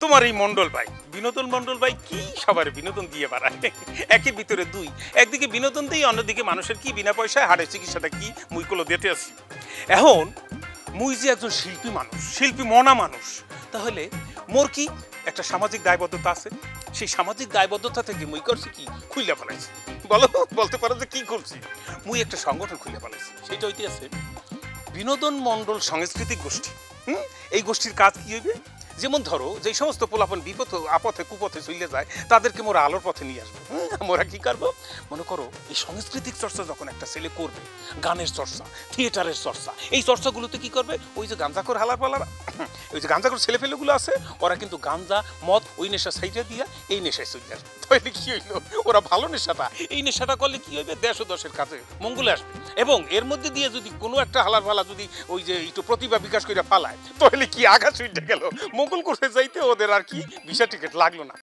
তোমার এই মন্ডল ভাই বিনোদন ভাই কি সবার বিনোদন দিয়ে বাড়ায় একের ভিতরে দুই একদিকে বিনোদন দেই অন্যদিকে মানুষের কি বিনা পয়সায় হাড়ের চিকিৎসাটা কি মুই কলো দিতে আসি এখন মুই যে একজন শিল্পী মানুষ শিল্পী মনা মানুষ তাহলে মোর কি একটা সামাজিক দায়বদ্ধতা আছে সেই সামাজিক দায়বদ্ধতা থেকে মুই করছি কি খুইলা ফেলাইছি বলো বলতে পারো যে কি করছি মুই একটা সংগঠন খুলে ফেলাইছি সেটা হইতে আছে বিনোদন মণ্ডল সাংস্কৃতিক গোষ্ঠী এই গোষ্ঠীর কাজ কি হইবে যেমন ধরো যে সমস্ত পোলাপন বিপদ আপথে কুপথে চলে যায় তাদেরকে মোরা আলোর পথে নিয়ে আসবো মোরা কি করবো মনে করো এই সাংস্কৃতিক চর্চা যখন একটা ছেলে করবে গানের চর্চা থিয়েটারের চর্চা এই চর্চাগুলোতে কি করবে ওই যে গাঞ্জাখোর হালার পালারা ওই যে গাঞ্জাখোর ছেলেফেলেগুলো আছে ওরা কিন্তু গাঞ্জা মদ ওই নেশা সাইডে দিয়া এই নেশায় চলে আসবে তাহলে কি হইলো ওরা ভালো নেশাটা এই নেশাটা করলে কি হইবে দেশ ও দশের কাছে মঙ্গলে আসবে এবং এর মধ্যে দিয়ে যদি কোনো একটা হালার ফালা যদি ওই যে একটু প্রতিভা বিকাশ করে ফালায় তাহলে কি আঘাত ছুটে গেল মঙ্গল করতে যাইতে ওদের আর কি ভিসা টিকিট লাগলো না